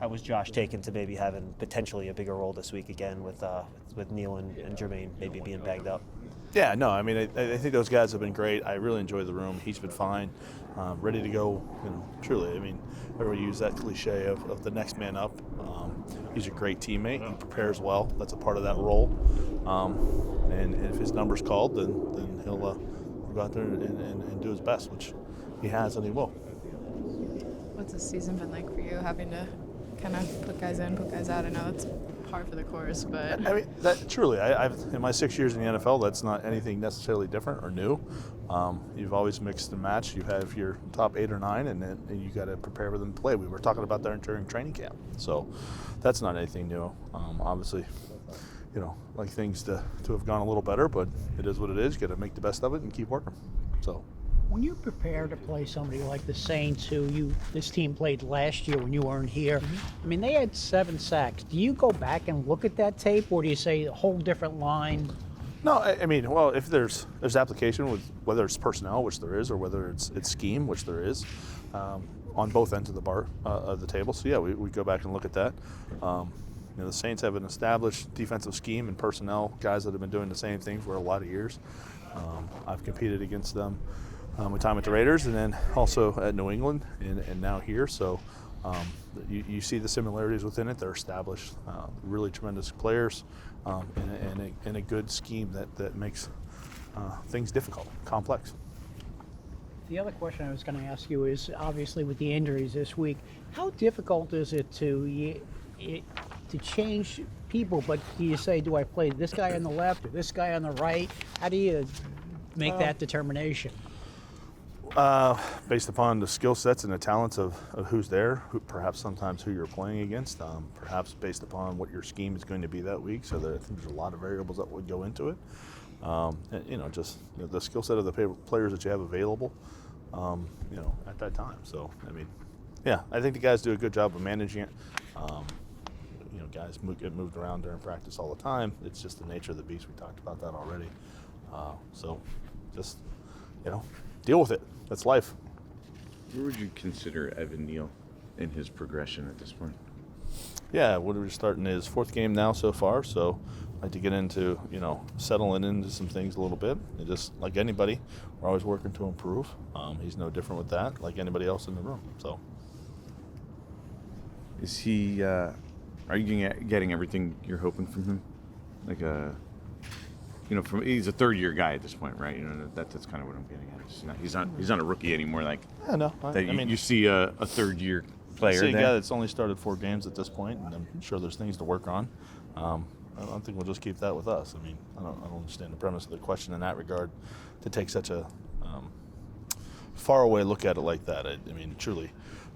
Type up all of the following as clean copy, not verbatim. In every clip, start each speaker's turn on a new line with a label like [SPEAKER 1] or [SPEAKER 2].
[SPEAKER 1] how was Josh taken to maybe having potentially a bigger role this week again with Neil and Jermaine maybe being bagged up?
[SPEAKER 2] Yeah, no, I mean, I think those guys have been great. I really enjoy the room. He's been fine, ready to go, truly. I mean, everybody use that cliche of the next man up. He's a great teammate. He prepares well. That's a part of that role. And if his number's called, then he'll go out there and do his best, which he has and he will.
[SPEAKER 3] What's this season been like for you, having to kind of put guys in, put guys out? I know it's par for the course, but
[SPEAKER 2] I mean, that truly, I've in my 6 years in the NFL, that's not anything necessarily different or new. You've always mixed and matched. You have your top 8 or 9, and then you got to prepare for them to play. We were talking about that during training camp, so that's not anything new. Obviously, like things to have gone a little better, but it is what it is. You got to make the best of it and keep working. So.
[SPEAKER 4] When you prepare to play somebody like the Saints, who this team played last year when you weren't here, I mean, they had 7 sacks. Do you go back and look at that tape, or do you say a whole different line?
[SPEAKER 2] No, I mean, well, if there's application with whether it's personnel, which there is, or whether it's scheme, which there is, on both ends of the table. So yeah, we go back and look at that. The Saints have an established defensive scheme and personnel, guys that have been doing the same thing for a lot of years. I've competed against them. With time at the Raiders, and then also at New England, and now here. So you see the similarities within it. They're established, really tremendous players, and a good scheme that makes things difficult, complex.
[SPEAKER 4] The other question I was going to ask you is, obviously with the injuries this week, how difficult is it to change people? But do you say, do I play this guy on the left or this guy on the right? How do you make that determination?
[SPEAKER 2] Based upon the skill sets and the talents of who's there, perhaps sometimes who you're playing against, perhaps based upon what your scheme is going to be that week. So I think there's a lot of variables that would go into it. The skill set of the players that you have available, at that time. So, I mean, yeah, I think the guys do a good job of managing it. Guys get moved around during practice all the time. It's just the nature of the beast. We talked about that already. So just, deal with it. That's life.
[SPEAKER 5] Where would you consider Evan Neal in his progression at this point?
[SPEAKER 2] Yeah, we're starting his 4th game now so far, so I'd like to get into, settling into some things a little bit. And just like anybody, we're always working to improve. He's no different with that, like anybody else in the room. So,
[SPEAKER 5] is he? Are you getting everything you're hoping from him? Like he's a 3rd-year guy at this point, right? That's kind of what I'm getting at. He's not a rookie anymore. Like,
[SPEAKER 2] yeah, no,
[SPEAKER 5] you see a 3rd-year player.
[SPEAKER 2] See a guy that's only started 4 games at this point, and I'm sure there's things to work on. I don't think we'll just keep that with us. I mean, I don't understand the premise of the question in that regard, to take such a far away look at it like that. I mean, truly,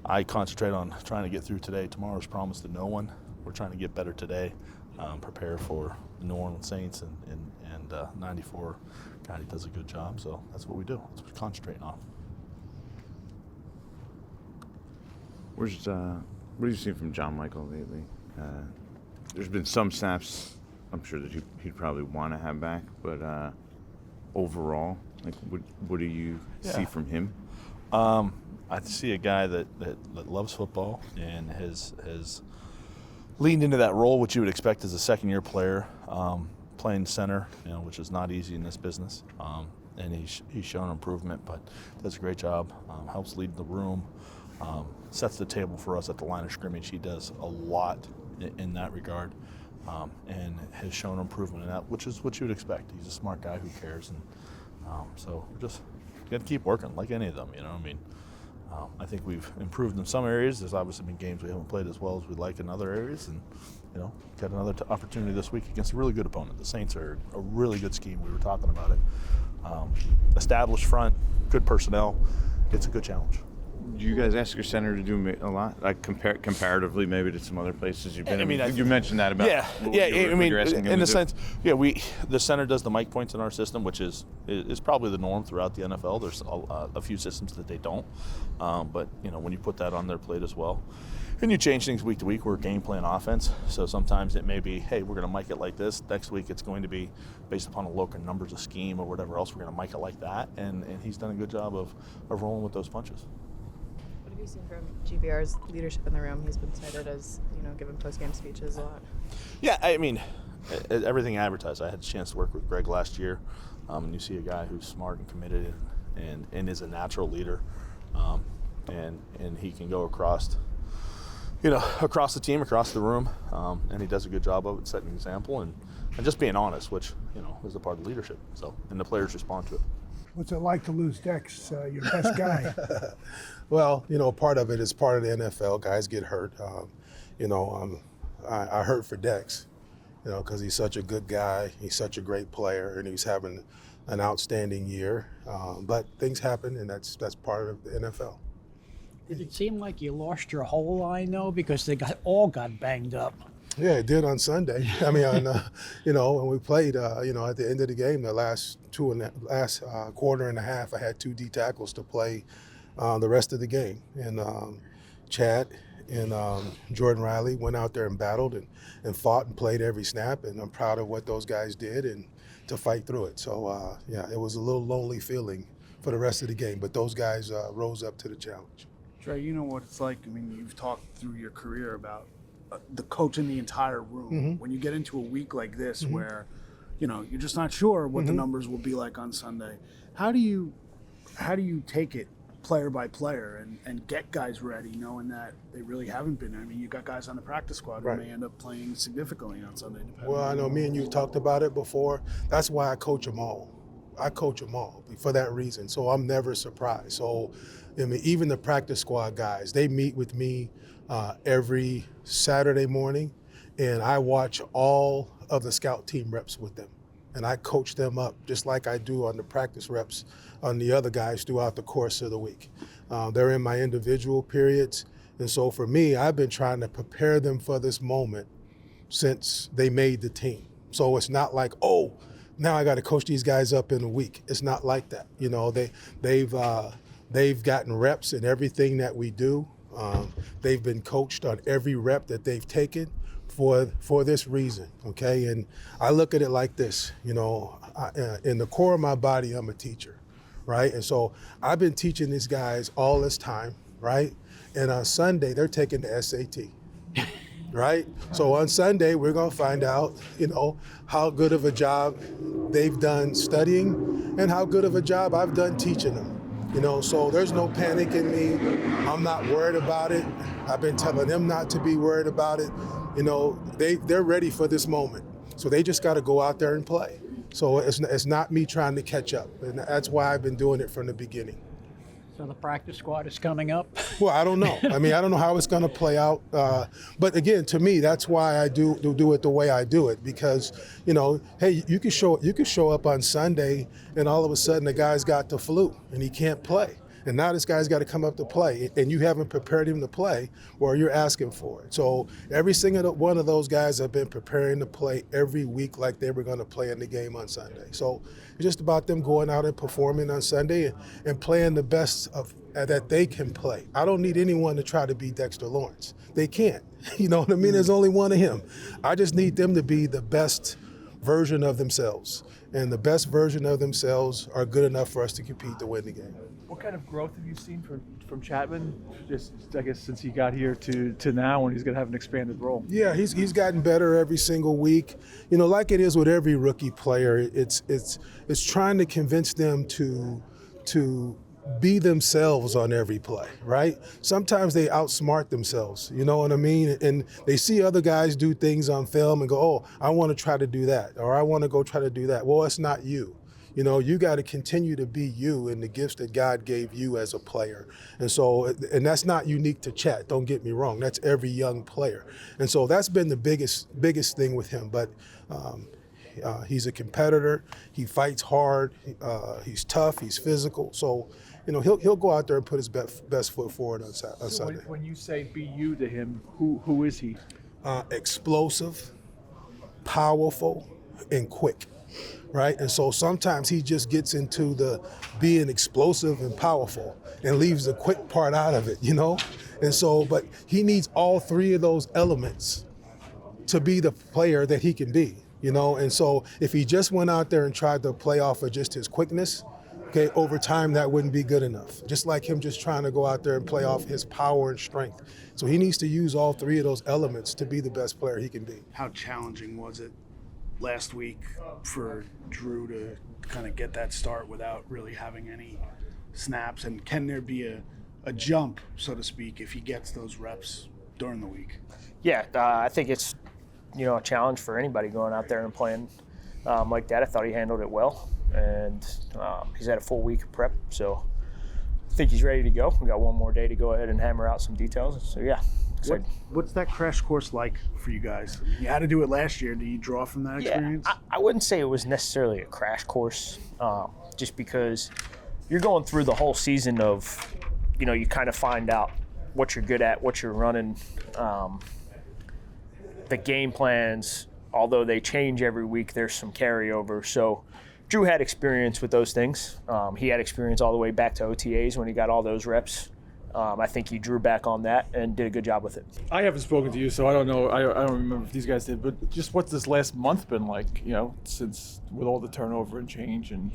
[SPEAKER 2] I concentrate on trying to get through today. Tomorrow's promised to no one. We're trying to get better today, prepare for the New Orleans Saints and 94. God, he does a good job, so that's what we do. That's what we concentrate on.
[SPEAKER 5] What have you seen from John Michael lately? There's been some snaps I'm sure that he'd probably want to have back, but overall, like, what do you see from him?
[SPEAKER 2] I see a guy that loves football and has leaned into that role, which you would expect as a second-year player, playing center, which is not easy in this business. And he's shown improvement, but does a great job. Helps lead the room, sets the table for us at the line of scrimmage. He does a lot in that regard, and has shown improvement in that, which is what you would expect. He's a smart guy who cares, and so we're just got to keep working like any of them. I think we've improved in some areas. There's obviously been games we haven't played as well as we'd like in other areas, and got another opportunity this week against a really good opponent. The Saints are a really good scheme. We were talking about it. Established front, good personnel. It's a good challenge.
[SPEAKER 5] Do you guys ask your center to do a lot, like comparatively maybe to some other places you've been?
[SPEAKER 2] I mean,
[SPEAKER 5] you mentioned that about
[SPEAKER 2] in the sense, the center does the mic points in our system, which is probably the norm throughout the NFL. There's a few systems that they don't, but when you put that on their plate as well, and you change things week to week, we're game plan offense. So sometimes it may be, hey, we're going to mic it like this. Next week it's going to be based upon a local numbers of scheme or whatever else. We're going to mic it like that, and he's done a good job of rolling with those punches.
[SPEAKER 4] What have
[SPEAKER 3] you seen from GBR's leadership in the room? He's been cited as, giving post-game speeches a lot.
[SPEAKER 2] Yeah, I mean, everything advertised. I had a chance to work with Greg last year, and you see a guy who's smart and committed and is a natural leader, and he can go across the team, across the room, and he does a good job of it, setting an example and just being honest, which is a part of leadership. So, and the players respond to it.
[SPEAKER 6] What's it like to lose Dex, your best guy?
[SPEAKER 7] Well, part of it is part of the NFL. Guys get hurt. I hurt for Dex, because he's such a good guy. He's such a great player, and he's having an outstanding year. But things happen, and that's part of the NFL.
[SPEAKER 4] Did it seem like you lost your whole line, though, because they all got banged up?
[SPEAKER 7] Yeah, it did on Sunday. I mean, when we played, at the end of the game, the last quarter and a half, I had 2 D tackles to play the rest of the game. And Chad and Jordan Riley went out there and battled and fought and played every snap. And I'm proud of what those guys did and to fight through it. So, it was a little lonely feeling for the rest of the game. But those guys rose up to the challenge.
[SPEAKER 8] Trey, you know what it's like. I mean, you've talked through your career about the coach in the entire room.
[SPEAKER 7] Mm-hmm.
[SPEAKER 8] When you get into a week like this, where you're just not sure what the
[SPEAKER 7] Mm-hmm.
[SPEAKER 8] numbers will be like on Sunday, how do you take it player by player and get guys ready, knowing that they really haven't been? I mean, you got guys on the practice squad who
[SPEAKER 7] Right.
[SPEAKER 8] may end up playing significantly on Sunday.
[SPEAKER 7] Well, I know me and you talked about it before. That's why I coach them all. I coach them all for that reason. So I'm never surprised. So, even the practice squad guys, they meet with me every Saturday morning, and I watch all of the scout team reps with them. And I coach them up just like I do on the practice reps on the other guys throughout the course of the week. They're in my individual periods. And so for me, I've been trying to prepare them for this moment since they made the team. So it's not like, now I got to coach these guys up in a week. It's not like that. They've gotten reps in everything that we do. They've been coached on every rep that they've taken for this reason, okay? And I look at it like this, in the core of my body, I'm a teacher, right? And so I've been teaching these guys all this time, right? And on Sunday, they're taking the SAT, right? So on Sunday, we're gonna find out, how good of a job they've done studying and how good of a job I've done teaching them. So there's no panic in me. I'm not worried about it. I've been telling them not to be worried about it. They're ready for this moment. So they just got to go out there and play. So it's not me trying to catch up. And that's why I've been doing it from the beginning.
[SPEAKER 4] So the practice squad is coming up?
[SPEAKER 7] Well, I don't know. I don't know how it's going to play out. But again, to me, that's why I do it the way I do it. Because, hey, you could show up on Sunday and all of a sudden the guy's got the flu and he can't play. And now this guy's got to come up to play, and you haven't prepared him to play, or you're asking for it. So every single one of those guys have been preparing to play every week like they were going to play in the game on Sunday. So it's just about them going out and performing on Sunday and playing the best that they can play. I don't need anyone to try to be Dexter Lawrence. They can't. You know what I mean? There's only one of him. I just need them to be the best version of themselves. And the best version of themselves are good enough for us to compete to win the game.
[SPEAKER 9] What kind of growth have you seen from Chapman, just I guess since he got here to now when he's going to have an expanded role?
[SPEAKER 7] Yeah, he's gotten better every single week. Like it is with every rookie player, it's trying to convince them to be themselves on every play, right? Sometimes they outsmart themselves, you know what I mean? And they see other guys do things on film and go, I want to try to do that, or I want to go try to do that. Well, it's not you. You got to continue to be you and the gifts that God gave you as a player. And so, and that's not unique to Chat, don't get me wrong. That's every young player. And so that's been the biggest thing with him. But he's a competitor. He fights hard. He's tough. He's physical. So, he'll go out there and put his best foot forward on Sunday.
[SPEAKER 9] When you say be you to him, who is he?
[SPEAKER 7] Explosive, powerful, and quick. Right? And so sometimes he just gets into the being explosive and powerful and leaves the quick part out of it, And so, but he needs all three of those elements to be the player that he can be, And so if he just went out there and tried to play off of just his quickness, okay, over time that wouldn't be good enough. Just like him just trying to go out there and play off his power and strength. So he needs to use all three of those elements to be the best player he can be.
[SPEAKER 8] How challenging was it last week for Drew to kind of get that start without really having any snaps? And can there be a jump, so to speak, if he gets those reps during the week?
[SPEAKER 10] Yeah, I think it's, a challenge for anybody going out there and playing like that. I thought he handled it well, and he's had a full week of prep, so I think he's ready to go. We got one more day to go ahead and hammer out some details. So yeah, excited.
[SPEAKER 8] What's that crash course like for you guys? I mean, you had to do it last year. Do you draw from that experience?
[SPEAKER 10] Yeah, I wouldn't say it was necessarily a crash course, just because you're going through the whole season of, you kind of find out what you're good at, what you're running. The game plans, although they change every week, there's some carryover. So Drew had experience with those things. He had experience all the way back to OTAs when he got all those reps. I think he drew back on that and did a good job with it.
[SPEAKER 9] I haven't spoken to you, so I don't know. I don't remember if these guys did, but just what's this last month been like, since with all the turnover and change and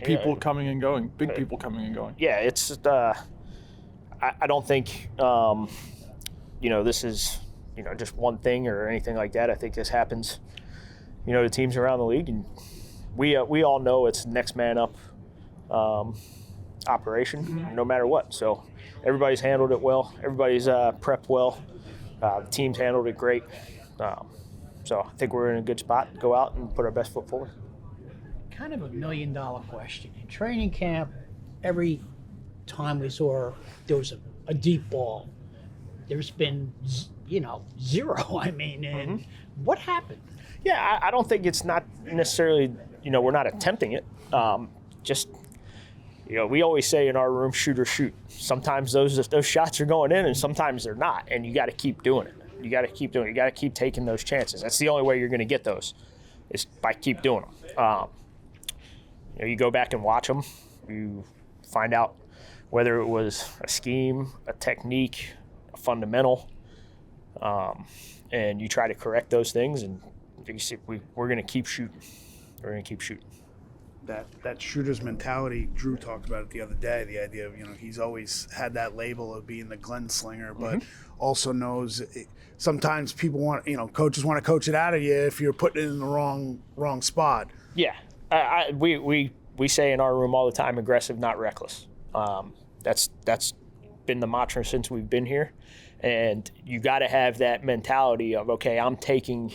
[SPEAKER 9] people coming and going, big people coming and going.
[SPEAKER 10] Yeah, it's I don't think this is just one thing or anything like that. I think this happens to teams around the league, and we all know it's next man up operation no matter what. So everybody's handled it well, everybody's prepped well, the team's handled it great, so I think we're in a good spot to go out and put our best foot forward.
[SPEAKER 4] Kind of a $1 million question. In training camp, every time we saw there was a deep ball, there's been zero. I mean, and what happened?
[SPEAKER 10] Yeah, I don't think it's not necessarily, we're not attempting it. We always say in our room, shoot or shoot. Sometimes those shots are going in and sometimes they're not, and you got to keep doing it. You got to keep doing it. You got to keep taking those chances. That's the only way you're going to get those, is by keep doing them. You go back and watch them. You find out whether it was a scheme, a technique, a fundamental, and you try to correct those things, and you see, we're going to keep shooting. We're going to keep shooting.
[SPEAKER 8] That shooter's mentality, Drew talked about it the other day, the idea of, he's always had that label of being the Glenslinger, but also knows sometimes people want, coaches want to coach it out of you if you're putting it in the wrong spot.
[SPEAKER 10] Yeah. We say in our room all the time, aggressive, not reckless. That's been the mantra since we've been here. And you got to have that mentality of, okay, I'm taking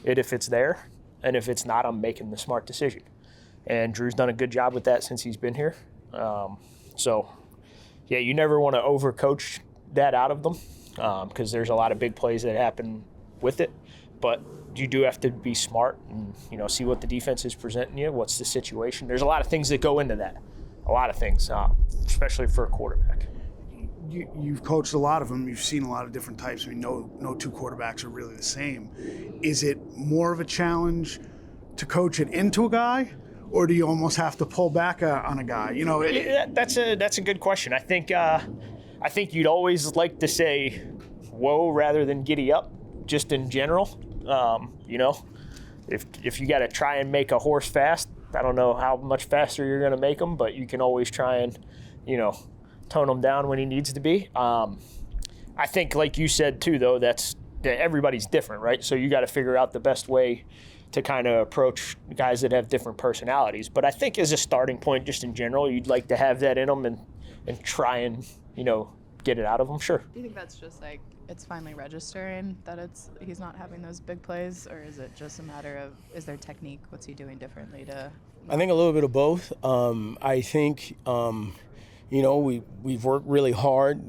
[SPEAKER 10] it if it's there, and if it's not, I'm making the smart decision. And Drew's done a good job with that since he's been here. You never want to overcoach that out of them, because there's a lot of big plays that happen with it. But you do have to be smart and, see what the defense is presenting you, what's the situation. There's a lot of things that go into that, a lot of things, especially for a quarterback.
[SPEAKER 8] You've coached a lot of them. You've seen a lot of different types. I mean, no two quarterbacks are really the same. Is it more of a challenge to coach it into a guy, or do you almost have to pull back on a guy?
[SPEAKER 10] That's a good question. I think you'd always like to say whoa rather than giddy up, just in general. If you got to try and make a horse fast, I don't know how much faster you're going to make him, but you can always try and tone him down when he needs to be. I think, like you said too, though, that everybody's different, right? So you got to figure out the best way to kind of approach guys that have different personalities. But I think as a starting point, just in general, you'd like to have that in them and try and get it out of them. Sure.
[SPEAKER 3] Do you think that's just like it's finally registering that he's not having those big plays, or is it just a matter of is there technique? What's he doing differently to?
[SPEAKER 11] I think a little bit of both. I think we've worked really hard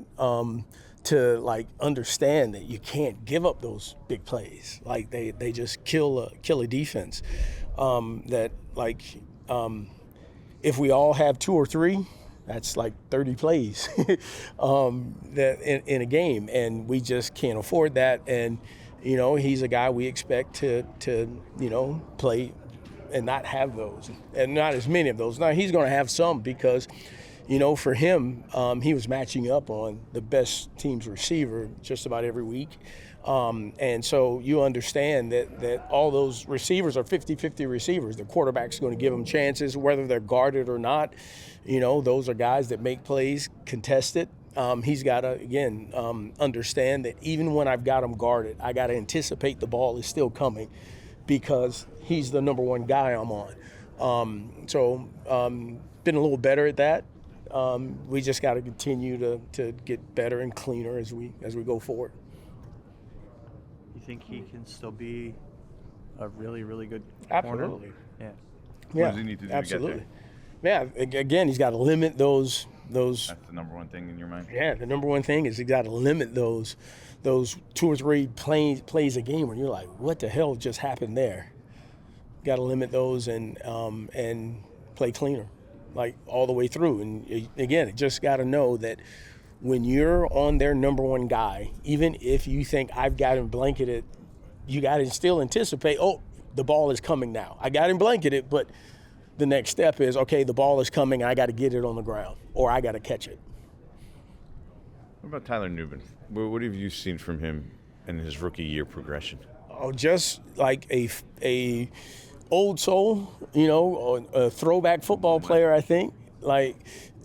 [SPEAKER 11] to understand that you can't give up those big plays. Like they just kill a defense. If we all have 2 or 3, that's like 30 plays that in a game, and we just can't afford that. And he's a guy we expect to play and not have those, and not as many of those. Now he's going to have some because. For him, he was matching up on the best team's receiver just about every week. And so you understand that all those receivers are 50-50 receivers. The quarterback's going to give them chances, whether they're guarded or not. Those are guys that make plays, contest it. He's got to, again, understand that even when I've got him guarded, I got to anticipate the ball is still coming because he's the number one guy I'm on. Been a little better at that. We just got to continue to get better and cleaner as we go forward.
[SPEAKER 12] You think he can still be a really, really good
[SPEAKER 11] Absolutely.
[SPEAKER 12] corner? Yeah.
[SPEAKER 5] What does he need to do
[SPEAKER 11] absolutely.
[SPEAKER 5] to get
[SPEAKER 11] Yeah, again, he's got to limit those.
[SPEAKER 5] That's the number one thing in your mind?
[SPEAKER 11] Yeah, the number one thing is he's got to limit those 2 or 3 plays a game where you're like, what the hell just happened there? Got to limit those and play cleaner, like all the way through. And again, it just got to know that when you're on their number one guy, even if you think I've got him blanketed, you got to still anticipate, oh, the ball is coming now. I got him blanketed, but the next step is, okay, the ball is coming, I got to get it on the ground, or I got to catch it.
[SPEAKER 5] What about Tyler Nubin? What have you seen from him in his rookie year progression?
[SPEAKER 11] Oh, just like a old soul, a throwback football player, I think, like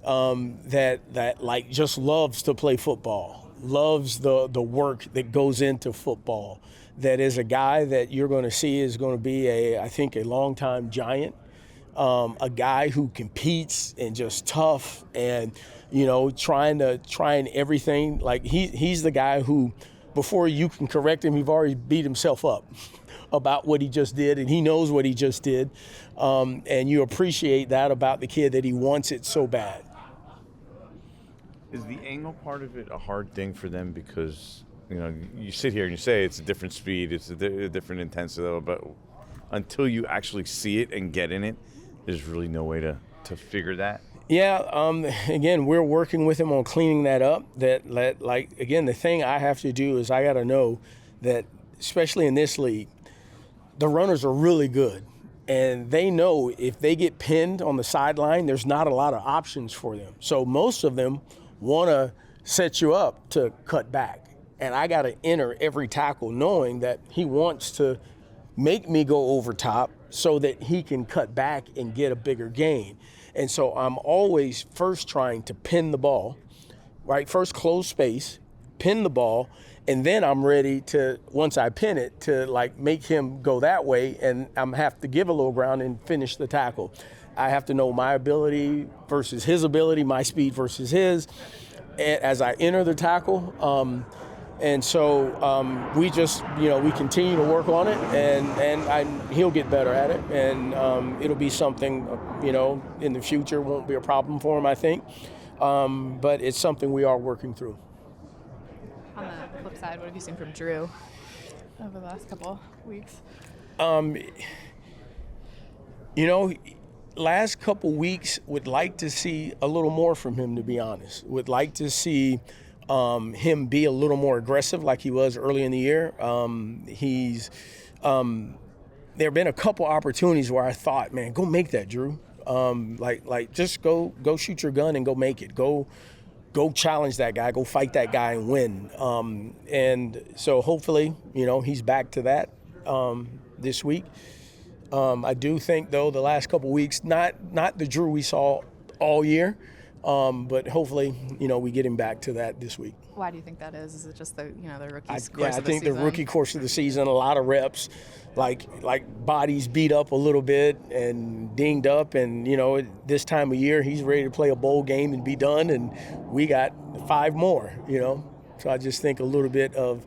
[SPEAKER 11] that like just loves to play football, loves the work that goes into football. That is a guy that you're going to see is going to be I think a longtime Giant. A guy who competes and just tough and, trying everything. Like he's the guy who, before you can correct him, he's already beat himself up about what he just did, and he knows what he just did. And you appreciate that about the kid, that he wants it so bad.
[SPEAKER 5] Is the angle part of it a hard thing for them? Because, you sit here and you say it's a different speed, it's a different intensity level, but until you actually see it and get in it, there's really no way to figure that.
[SPEAKER 11] Yeah, again, we're working with him on cleaning that up. Again, the thing I have to do is I got to know that, especially in this league, the runners are really good. And they know if they get pinned on the sideline, there's not a lot of options for them. So most of them want to set you up to cut back. And I got to enter every tackle knowing that he wants to make me go over top so that he can cut back and get a bigger gain. And so I'm always first trying to pin the ball, right? First close space, pin the ball, and then I'm ready to, once I pin it, to make him go that way, and I'm have to give a little ground and finish the tackle. I have to know my ability versus his ability, my speed versus his, as I enter the tackle. And so we just, we continue to work on it, and he'll get better at it, and it'll be something, in the future won't be a problem for him, I think. But it's something we are working through.
[SPEAKER 3] On the flip side, what have you seen from Drew over the last couple weeks?
[SPEAKER 11] Last couple weeks, would like to see a little more from him, to be honest. Would like to see him be a little more aggressive like he was early in the year. There have been a couple opportunities where I thought, man, go make that, Drew. Just go shoot your gun and go make it. Go challenge that guy. Go fight that guy and win. And so hopefully, he's back to that this week. I do think, though, the last couple weeks, not the Drew we saw all year, but hopefully, we get him back to that this week.
[SPEAKER 3] Why do you think that is? Is it just the rookie course of the
[SPEAKER 11] I think
[SPEAKER 3] season?
[SPEAKER 11] the rookie course of the season, a lot of reps, like bodies beat up a little bit and dinged up, and this time of year he's ready to play a bowl game and be done, and we got 5 more. So I just think a little bit of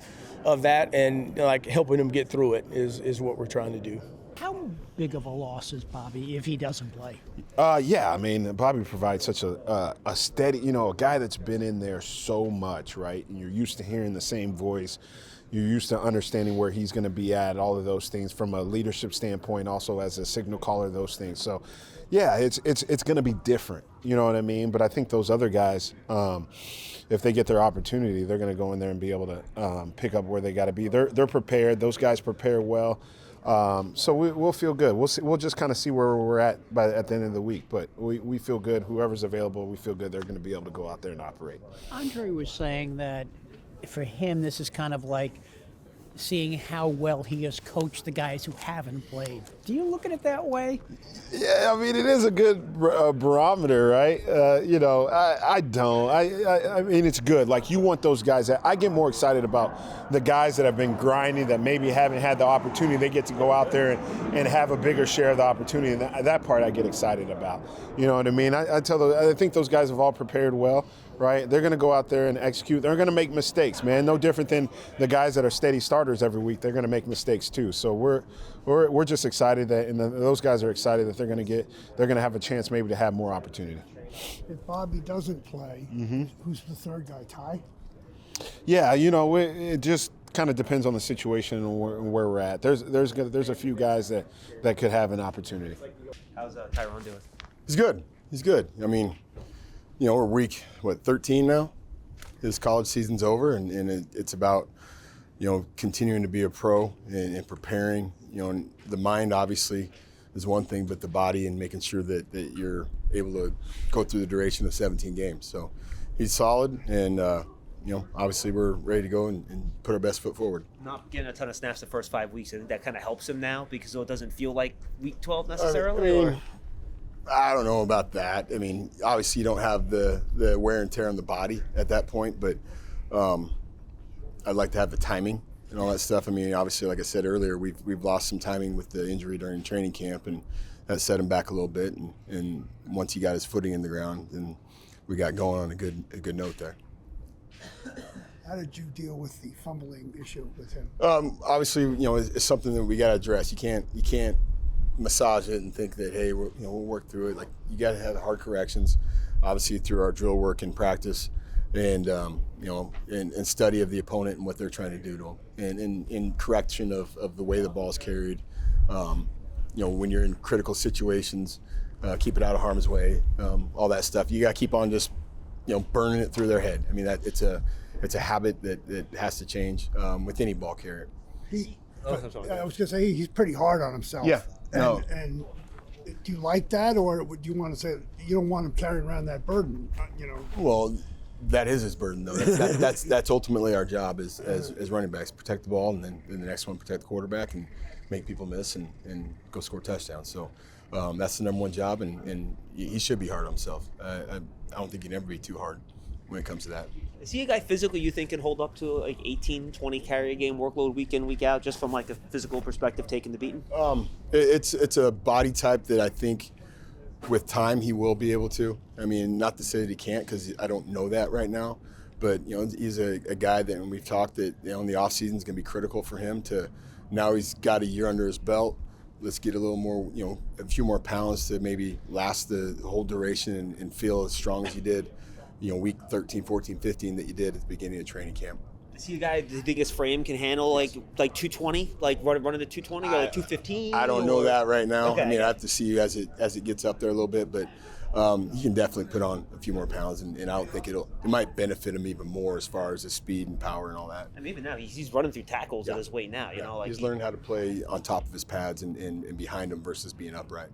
[SPEAKER 11] that, and helping him get through it is what we're trying to do.
[SPEAKER 4] How big of a loss is Bobby if he doesn't play?
[SPEAKER 7] Bobby provides such a steady, a guy that's been in there so much, right? And you're used to hearing the same voice. You're used to understanding where he's going to be at, all of those things from a leadership standpoint, also as a signal caller, those things. So, yeah, it's going to be different, you know what I mean? But I think those other guys, if they get their opportunity, they're going to go in there and be able to pick up where they got to be. They're prepared. Those guys prepare well. So we'll feel good. We'll just kind of see where we're at at the end of the week. But we feel good. Whoever's available, we feel good they're going to be able to go out there and operate.
[SPEAKER 4] Andre was saying that for him, this is kind of like seeing how well he has coached the guys who haven't played. Do you look at it that way?
[SPEAKER 13] Yeah, I mean, it is a good barometer, right? I don't. I mean, it's good. Like, you want those guys. I get more excited about the guys that have been grinding, that maybe haven't had the opportunity. They get to go out there and have a bigger share of the opportunity. And that part I get excited about. You know what I mean? I think those guys have all prepared well. Right, they're going to go out there and execute. They're going to make mistakes, man. No different than the guys that are steady starters every week. They're going to make mistakes too. So we're just excited that, and those guys are excited that they're going to have a chance maybe to have more opportunity.
[SPEAKER 6] If Bobby doesn't play, who's the third guy? Ty?
[SPEAKER 13] Yeah, it just kind of depends on the situation and where we're at. There's a few guys that could have an opportunity.
[SPEAKER 1] How's Tyrone doing?
[SPEAKER 14] He's good. He's good. I mean, we're week 13 now. His college season's over, and it's about continuing to be a pro and preparing. And the mind obviously is one thing, but the body and making sure that you're able to go through the duration of 17 games. So he's solid, and obviously we're ready to go and put our best foot forward.
[SPEAKER 1] Not getting a ton of snaps the first 5 weeks, I think that kind of helps him now because it doesn't feel like week 12 necessarily.
[SPEAKER 14] I don't know about that. I mean, obviously you don't have the wear and tear on the body at that point, but I'd like to have the timing and all that stuff. I mean, obviously, like I said earlier, we've lost some timing with the injury during training camp, and that set him back a little bit. And once he got his footing in the ground, then we got going on a good note there.
[SPEAKER 6] How did you deal with the fumbling issue with him?
[SPEAKER 14] Obviously, it's something that we got to address. You can't massage it and think that, hey, we'll work through it. Like, you got to have hard corrections, obviously through our drill work and practice, and and study of the opponent and what they're trying to do to them, and in correction of the way the ball's carried. When you're in critical situations, keep it out of harm's way, all that stuff. You got to keep on just burning it through their head. I mean, that it's a habit that has to change with any ball carrier.
[SPEAKER 6] I was going to say he's pretty hard on himself.
[SPEAKER 14] Yeah.
[SPEAKER 6] And do you like that, or would you want to say you don't want him carrying around that burden?
[SPEAKER 14] Well, that is his burden, though. That's ultimately our job as running backs: protect the ball, and then the next one, protect the quarterback, and make people miss and go score touchdowns. So that's the number one job, and he should be hard on himself. I don't think he'd ever be too hard when it comes to that.
[SPEAKER 1] Is he a guy physically you think can hold up to like 18, 20 carry a game workload week in, week out, just from like a physical perspective, taking the beating?
[SPEAKER 14] It's a body type that I think with time he will be able to. I mean, not to say that he can't, because I don't know that right now. But he's a guy that, when we've talked, that in the off season is going to be critical for him to. Now he's got a year under his belt. Let's get a little more, a few more pounds to maybe last the whole duration and feel as strong as you did, week 13, 14, 15 that you did at the beginning of training camp.
[SPEAKER 1] Is he a guy, do you think his frame can handle like 220, like running to 220 or like 215?
[SPEAKER 14] I don't know that right now.
[SPEAKER 1] Okay.
[SPEAKER 14] I mean, I have to see as it gets up there a little bit, but he can definitely put on a few more pounds, and I don't think it might benefit him even more as far as his speed and power and all that.
[SPEAKER 1] I mean, even now he's running through tackles at his weight now.
[SPEAKER 14] He's learned how to play on top of his pads and behind him versus being upright.